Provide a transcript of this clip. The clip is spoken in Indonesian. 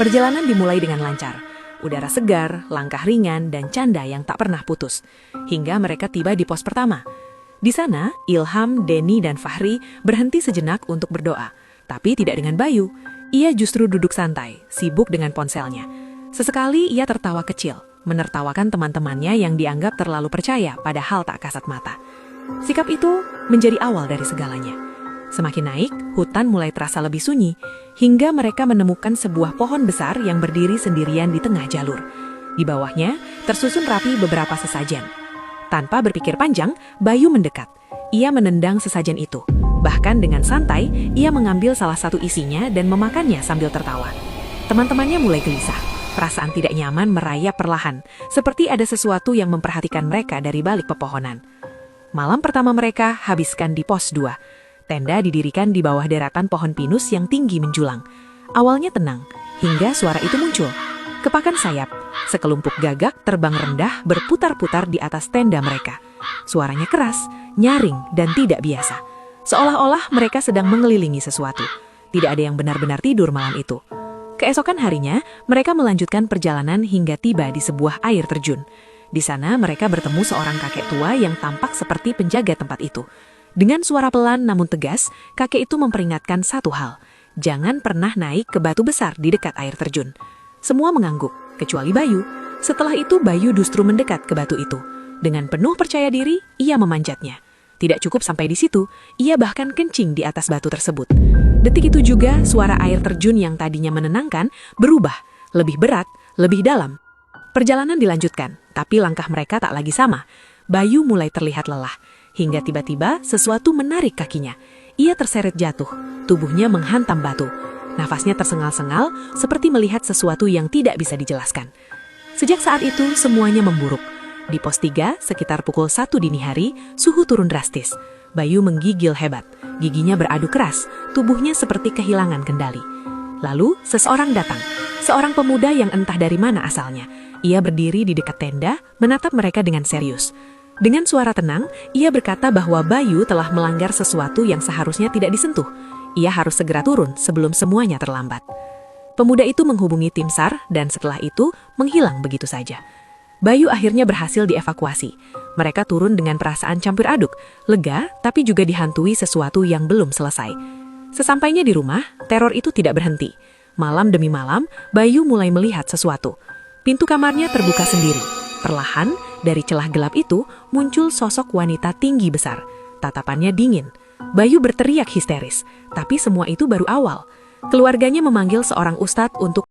Perjalanan dimulai dengan lancar. Udara segar, langkah ringan, dan canda yang tak pernah putus. Hingga mereka tiba di pos pertama. Di sana, Ilham, Denny, dan Fahri berhenti sejenak untuk berdoa. Tapi tidak dengan Bayu. Ia justru duduk santai, sibuk dengan ponselnya. Sesekali ia tertawa kecil, menertawakan teman-temannya yang dianggap terlalu percaya padahal tak kasat mata. Sikap itu menjadi awal dari segalanya. Semakin naik, hutan mulai terasa lebih sunyi, hingga mereka menemukan sebuah pohon besar yang berdiri sendirian di tengah jalur. Di bawahnya, tersusun rapi beberapa sesajen. Tanpa berpikir panjang, Bayu mendekat. Ia menendang sesajen itu. Bahkan dengan santai, ia mengambil salah satu isinya dan memakannya sambil tertawa. Teman-temannya mulai gelisah. Perasaan tidak nyaman merayap perlahan, seperti ada sesuatu yang memperhatikan mereka dari balik pepohonan. Malam pertama mereka habiskan di pos 2. Tenda didirikan di bawah deratan pohon pinus yang tinggi menjulang. Awalnya tenang, hingga suara itu muncul. Kepakan sayap, sekelompok gagak terbang rendah berputar-putar di atas tenda mereka. Suaranya keras, nyaring, dan tidak biasa. Seolah-olah mereka sedang mengelilingi sesuatu. Tidak ada yang benar-benar tidur malam itu. Keesokan harinya, mereka melanjutkan perjalanan hingga tiba di sebuah air terjun. Di sana mereka bertemu seorang kakek tua yang tampak seperti penjaga tempat itu. Dengan suara pelan namun tegas, kakek itu memperingatkan satu hal. Jangan pernah naik ke batu besar di dekat air terjun. Semua mengangguk, kecuali Bayu. Setelah itu Bayu justru mendekat ke batu itu. Dengan penuh percaya diri, ia memanjatnya. Tidak cukup sampai di situ, ia bahkan kencing di atas batu tersebut. Detik itu juga suara air terjun yang tadinya menenangkan berubah, lebih berat, lebih dalam. Perjalanan dilanjutkan, tapi langkah mereka tak lagi sama. Bayu mulai terlihat lelah. Hingga tiba-tiba sesuatu menarik kakinya. Ia terseret jatuh, tubuhnya menghantam batu. Nafasnya tersengal-sengal seperti melihat sesuatu yang tidak bisa dijelaskan. Sejak saat itu semuanya memburuk. Di pos 3, sekitar pukul 1 dini hari, suhu turun drastis. Bayu menggigil hebat, giginya beradu keras, tubuhnya seperti kehilangan kendali. Lalu seseorang datang, seorang pemuda yang entah dari mana asalnya. Ia berdiri di dekat tenda, menatap mereka dengan serius. Dengan suara tenang, ia berkata bahwa Bayu telah melanggar sesuatu yang seharusnya tidak disentuh. Ia harus segera turun sebelum semuanya terlambat. Pemuda itu menghubungi tim SAR dan setelah itu menghilang begitu saja. Bayu akhirnya berhasil dievakuasi. Mereka turun dengan perasaan campur aduk, lega tapi juga dihantui sesuatu yang belum selesai. Sesampainya di rumah, teror itu tidak berhenti. Malam demi malam, Bayu mulai melihat sesuatu. Pintu kamarnya terbuka sendiri. Perlahan, dari celah gelap itu muncul sosok wanita tinggi besar. Tatapannya dingin. Bayu berteriak histeris, tapi semua itu baru awal. Keluarganya memanggil seorang ustadz untuk